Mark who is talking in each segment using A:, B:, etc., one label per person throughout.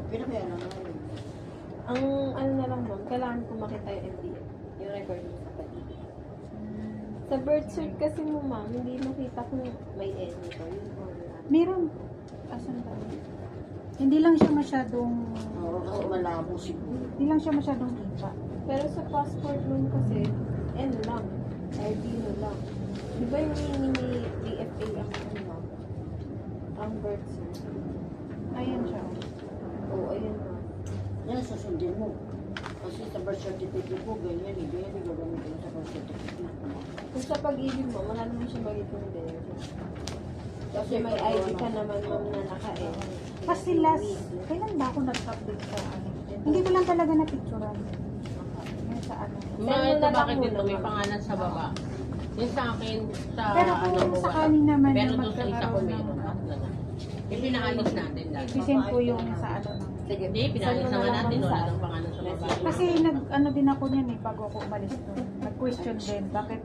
A: Pinakaya na yun.
B: Ang ano na lang ma'am, kailangan ko makita yung MDF, yung record mo sa pag-ibig. Sa birth cert kasi mo ma'am, hindi makita kung may N ito, yun or ano.
C: Meron. Asan ba? Hindi lang siya masyadong...
A: Oo, kasi malabo siguro.
C: Hindi lang siya masyadong kita.
B: Pero sa passport mo kasi, N lang, Latino lang. Di ba yung mini DFA ang ano ma'am? Ang birth cert?
C: Ayan siya.
B: Oo, ayun ma'am.
A: Yan, susundin mo. Kasi sa birth certificate mo, ganyan eh. Ganyan eh, gagamitin mo sa birth certificate mo.
B: Kung sa pag-ibig mo, wala naman siya magiging din. Kasi may ID ka naman ma'am na naka-N.
C: Kasi last... Kailan ba ako nag-update sa ano? Hindi ko lang talaga na-picturean. Yung sa ano.
D: Ito bakit dito may pangalan sa baba. Yung sa akin, sa
C: Pero
D: ano
C: kung
D: ko
C: sa
D: wala.
C: kanin naman
D: Pero
C: na
D: doon sa isa ko
C: magkakaroon
D: meron.
C: ng...
D: At na nga. Ipinaalis natin dati.
C: Isend ko yung sa ano.
B: Sige,
D: Hindi, pinaalis na nga natin. Wala nang pangalan sa baba.
C: Kasi ano din ako niyan eh, bago ako umalis doon. Nag-question din, bakit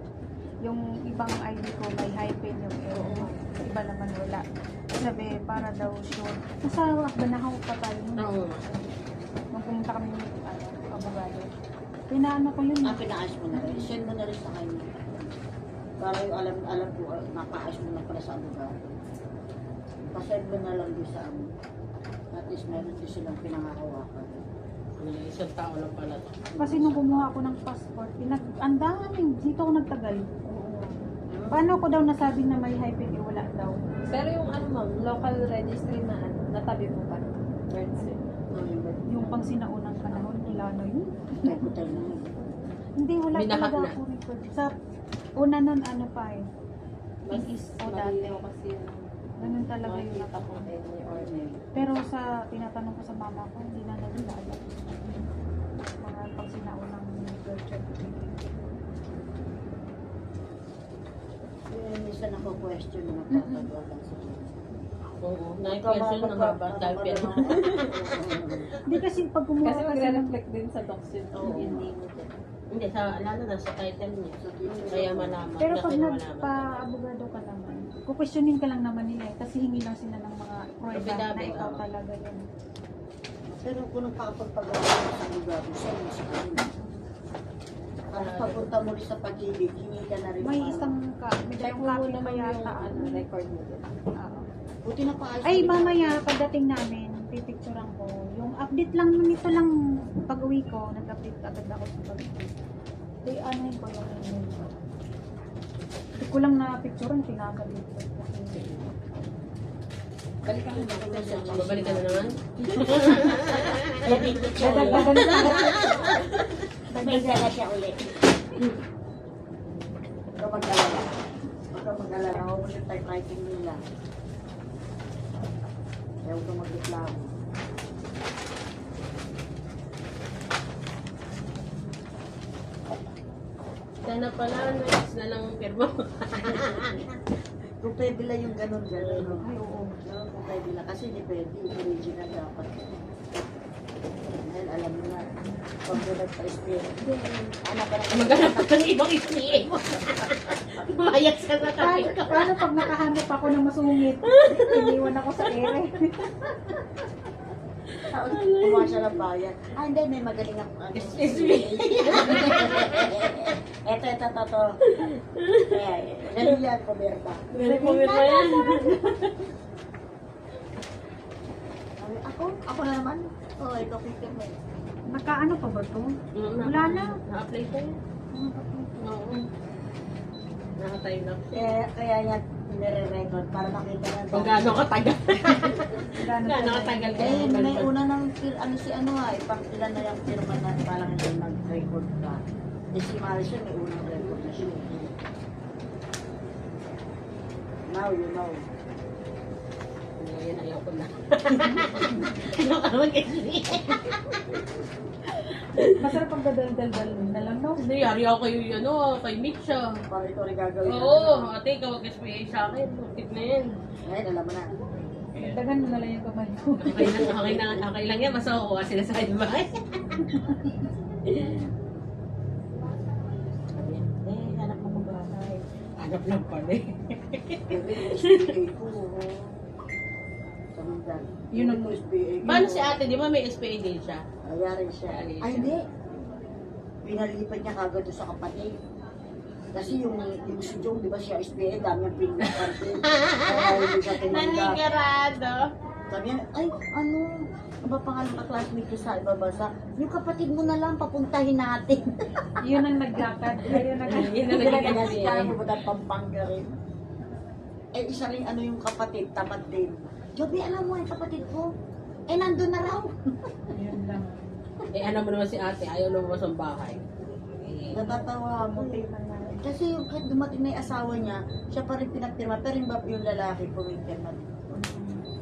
C: yung ibang ID ko may hyphen yung iba naman wala. Sabi, para daw sure. Nasa Banahaw pa tayo.
D: Oo.
C: Nung pumunta kami ng abogado. Pinaano ko yun.
A: Pinaayos mo na rin. Send mo na rin sa kanya. Para yung alam ko, napaayos mo na pala sa abogado. Pasend mo na lang din sa amin. At least meron din silang pinangahawakan.
D: Isang tao lang pala to.
C: Kasi nung kumuha ako ng passport, ang daming, dito ako nagtagal. Paano ko daw nasabi na may hyphen, wala daw.
B: pero yung ano ma'am, local registry na ano, natabi mo pa. Birth cert.
C: Yung pang sinaunang panahon, wala na yun.
A: Nagputal na yun.
C: Hindi, wala
D: Binahat
C: talaga
D: na.
C: ako record. Sa una nun, ano pa eh.
B: Mas
C: Is o dati.
B: malinaw kasi yung
C: Ganun talaga yung
B: nakikita ko any or any.
C: Pero sa tinatanong ko sa mama ko, hindi na nila alam. Mga pang sinaunang birth certificate.
A: Yung minsan ako question na nagtatagal lang sa
D: Oo. Na-question na nga ba? Dahil pero.
C: Hindi kasi pag kumuha
B: Kasi
C: kasi ng...
B: magre-reflect din sa docs yun
D: Oo.
B: kung hindi mo din.
D: Hindi, lalo na sa title niya. Kaya malaman.
C: Pero pag
D: Kasi malaman.
C: nagpa-abogado ka naman, kukwestiyonin ka lang naman nila eh, kasi hingi lang sila ng mga prueba na
D: Affidavit,
C: ikaw
D: oo.
C: talaga yun.
A: Pero kung nakakapagpagawa mo sa lugar, send mo sa kanila. Para pagpunta mo rin sa pag-ibig, hingi ka na rin.
C: May
A: para-
C: isang may
B: Check
C: dalawang
B: mo
C: copy
B: muna
C: pa
B: ma'am yung
C: yata.
B: ano, record mo din.
C: Oo.
A: Buti na paayos.
C: Ay,
A: mo.
C: mamaya, pagdating namin, pipicturean ko. Yung update lang, nito lang, pag-uwi ko, nag-update agad ako sa pag-uwi. Kaya ano ko yung email ko. Hindi ko lang na-picturean, tinagad dito.
A: Balikan mo na kung sa
D: Babalik ka na naman?
C: Dadagdagan na
A: May dala siya ulit. Huwag ka mag-alala. Huwag ka mag-alala. Huwag mo yung typewriting nila. Kaya huwag ka mag-reklamo.
D: Sana pala, next na lang ang pirma mo.
A: Kung pwede lang yung ganun-ganun. no?
C: Ay, oo.
A: No, kung pwede lang. Kasi hindi pwede. Yung original dapat. Dahil alam mo na. Pag mo nagpa-experience. Anak ka na
D: Maghanap ka ng ibang SPA mo. Mayat sa
C: Paano,
D: natabi ka.
C: paano pag nakahanap ako ng masungit? Iniwan ako sa ere.
A: Kumuha siya ng bayan. Hindi, may magaling ako.
D: Excuse me.
A: Ito. Kaya, Relia Coberta.
D: Meron po meron yan.
A: Ako na naman. Oo, ikaw picture mo.
C: Nakaano pa ba to? Wala na.
D: Na-apply ko yun. Oo. Naka-time lapse.
A: Kaya yan, nire-record para makita na.
D: Kung gaano katagal.
C: Gano'n
D: Gaano
C: pa
D: katagal ka.
A: May una ng, pang ilan na yung firma na parang hindi nag-record ka. Si Marcia, may unang record na siya. Now you know.
D: Yan, ayaw ko na. Ayaw ka naman kasi.
C: Masarap pag dadal-dal na lang, no?
D: Hindi, yari ako kay, kay Mitch ah.
A: Para ito rin gagawin.
D: Oo, ate, ikaw mag-SPA sa akin. Tip na yan.
A: Ngayon, alam mo na.
C: Dagan mo na lang yung kamay ko.
D: Okay lang yan. Basta kukuha sila sa akin ba? Hanap mo ba? Hanap lang pala eh.
A: SPA ko. dyan.
C: Yun ang-
A: SBA.
D: Paano si ate? Di ba may SPA din siya?
A: Ayari siya.
D: Ayari
A: Ay,
D: siya.
A: hindi. Pinalipat niya kagad doon sa kapatid. Kasi yung si Jong, di ba siya SBA, dami ang pinaparte. Kaya hindi siya tinanggap.
D: Nanigurado.
A: Sabi niya, ay, ano, ba pangalan ka classmate ko sa ibang bansa? Yung kapatid mo na lang, papuntahin natin.
C: Yun ang naglakad. Ayun ang
D: Yun ang naging
A: Kasi
D: SPA.
A: kaya pupunta Pampanga rin. Eh, isa rin ano yung kapatid, tamad din. Joby, alam mo yung kapatid ko? Eh, nandun na raw.
C: Yun lang.
D: Eh, ano mo naman si ate? Ayaw lumabas ang bahay. Eh,
A: Natatawa mo. Kasi yung kahit dumating na yung asawa niya, siya pa rin pinagpirma. Pero yung lalaki pumipirma din.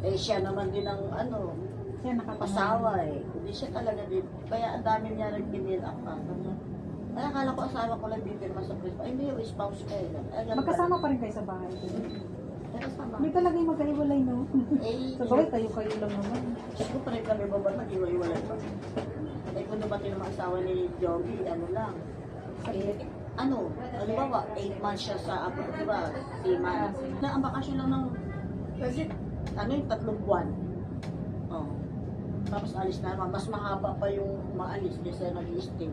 A: Eh, siya naman din ang ano,
C: Yan, nakapasama.
A: pasawa eh. Hindi siya talaga din. Kaya ang dami niya nag-binil up pa. Kaya akala ko asawa ko lang bipirma sa principal. Ay, hindi yung spouse kayo lang. Ay, ganun
C: Magkasama
A: ba?
C: pa rin kayo sa bahay.
A: Magkasama.
C: Hindi talaga yung magkahiwalay, no?
A: Eh,
C: Sa bagay, kayo-kayo lang naman.
A: Siguro pa rin kami baba, nag-iwa-iwalay pa. Eh, kung dumating ng mga asawa ni Joby, ano lang. Eh, ano, halimbawa, 8 months siya sa Apo, di ba? 3 months. Na ang bakasyon lang ng, kasi, ano yung 3 buwan. Oh. Tapos alis na naman. Mas mahaba pa yung maalis kaysa nag-i-stay.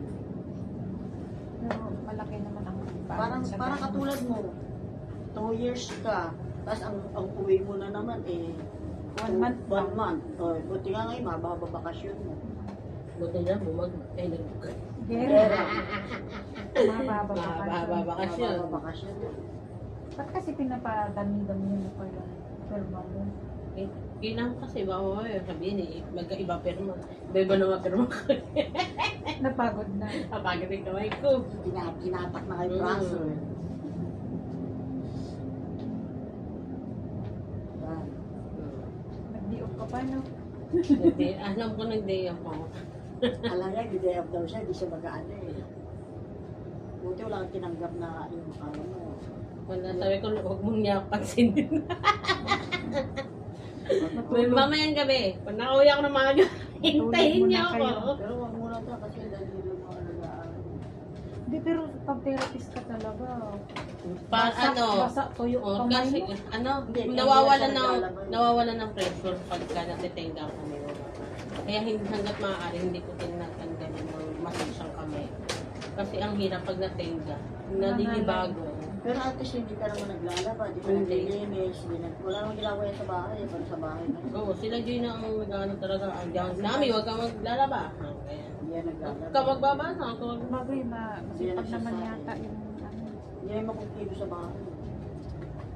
C: Pero malaki naman ang
A: Parang katulad mo, 2 years ka, tapos ang uwi mo na naman eh,
C: 1 month.
A: 1 month. Oh, buti nga ngayon, mahaba bakasyon mo.
D: buti na bumag. Eh,
C: Gera. Mababa pa
D: Mahaba bakasyon.
A: Mahaba bakasyon.
C: Ba't kasi pinapadami-dami mo pa yung firma mo?
D: Eh, kailangan kasi bawa sabihin eh, magkaiba pirma. Iba-iba naman pirma ko.
C: Napagod na.
D: Kapagod yung kamay ko.
A: Ginatak na kayo braso. Yan.
C: Nag-di-off ka pa, no?
D: Hindi, alam ko nag-day ako.
A: Alam niya, day off daw siya, hindi siya mag-ano eh. Buti wala kang tinanggap na yung ano mo.
D: Wala, sabi ko, huwag mong niya pansinin. Mamayang gabi, pag nakauwi ako ng mga gabi, hintayin niyo
C: Tulog muna
D: ako.
A: Pero wag muna to kasi dahil yung mga alagaan.
C: Hindi, pero pag therapist ka talaga,
D: Pa, ano,
C: basa, tuyo
D: oh,
C: kamay
D: kasi,
C: mo.
D: ano,
A: Hindi,
D: nawawalan ng pressure pagka natitenga kami. Kaya hanggat maaari, hindi ko tinatanggalin ng masasyang kamay. Kasi ang hirap pag natenga, nalilibago.
A: Pero at least hindi ka naman naglalaba, di ka
D: Hindi.
A: naglilinis, wala namang ginagawa yan sa bahay, para sa bahay na.
D: Oo, sila Joy na ang nag-ano talaga. Ang diyan, Nami, huwag kang maglalaba. Kaya,
A: Hindi yan
D: huwag
A: naglalaba.
D: ka magbabasa.
C: Bagay, masipag naman yata yung ano.
A: Hindi naman makukibo sa bahay.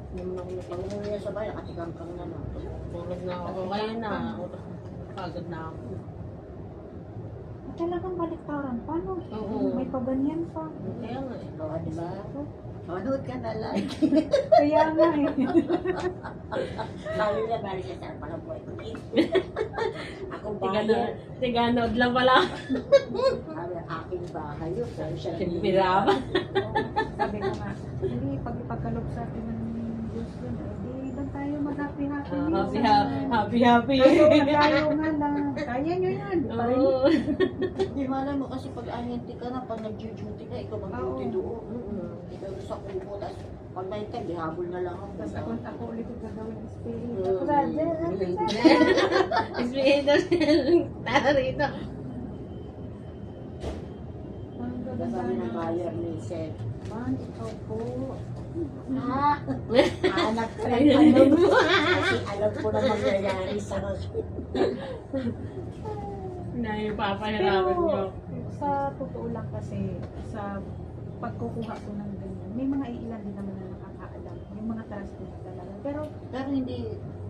D: Hindi mo na ako
A: Pag umuwi yan sa bahay, nakatikang-kang na na.
D: Tulog na ako. Kaya na. Pagod na ako.
C: Talagang baliktaran. Paano?
D: Oo.
C: May paganyan pa.
D: Kaya nga eh.
A: Oo, di ba? Manood ka na like.
C: Kaya nga eh.
A: Sabi na, bali siya sa parang boy ko. Ako
D: Tiganood
A: bahay.
D: tiganood lang pala.
A: Sabi, aking bahay yun. Sabi siya,
D: Pinirama.
C: Sabi ko nga, hindi, pag ipagkalog sa atin ng Diyos yun, hindi doon tayo mag-happy-happy.
D: Happy.
C: Tayo nga lang. Kaya nyo yan. Di pa rin.
D: Oo.
A: Hindi malay mo kasi pag ahente ka na, pag nag-duty ka, ikaw mag-duty doon. Ikaw doon sa kubo, tapos pag night time, di habol na lang ako.
C: Tapos ako ulit yung gagawin ng spirit.
A: Mm.
C: Tapos
D: Espiritu tara rito.
C: ang gaganda
A: Sabi ng
C: na.
A: buyer ni Seth,
C: Man, ikaw po.
A: ha? Anak ka ng alam mo. Kasi alam ko na mangyayari sa hospital.
D: Na yung papahirapan nyo.
C: Sa totoo lang kasi, sa pagkukuha ko ng ganyan, may mga iilan din naman na nakakaalam. Yung mga trusted talaga.
A: Pero hindi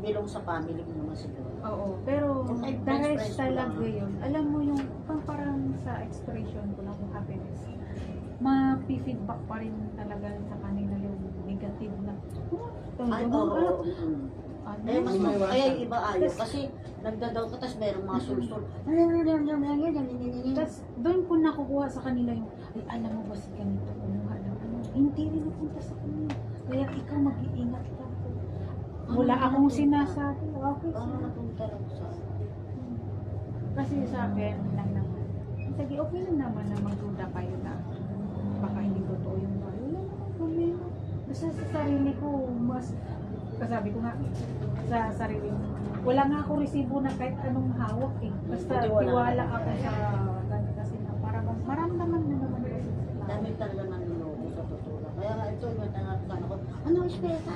A: belong sa family mo naman siguro.
C: Oo, pero
A: Yung kay
C: the
A: friends
C: rest
A: ko
C: talaga
A: lang.
C: yun. Alam mo yung parang sa expression ko ng happiness, ma-feedback pa rin talaga sa kanila yung negative na,
A: Ay, oo. Eh, mas
D: May iwasan.
A: kaya yung iba ayaw. Kasi nagdadaw ka, tapos meron mga sulsul.
C: Tapos doon ko nakukuha sa kanila yung, ay alam mo ba si ganito, kumuha ng ano, hindi rin napunta sa kanila. Kaya ikaw mag-iingat ka. Wala akong sinasabi. Okay,
A: Ano
C: sige.
A: napunta lang sa
C: Kasi sa akin lang naman. Sige, okay lang naman na magduda kayo na baka hindi totoo yung bayo. Wala naman problema. Basta sa sarili ko, mas Kasabi ko nga sa sarili ko, wala nga ako resibo na kahit anong hawak eh. Basta
A: Buti wala.
C: tiwala ako sa ganun kasi na parang maramdaman mo naman kasi.
A: Dami talaga ng luloko sa totoo lang. Kaya nga ito, yung tangat ko, ano, espeta?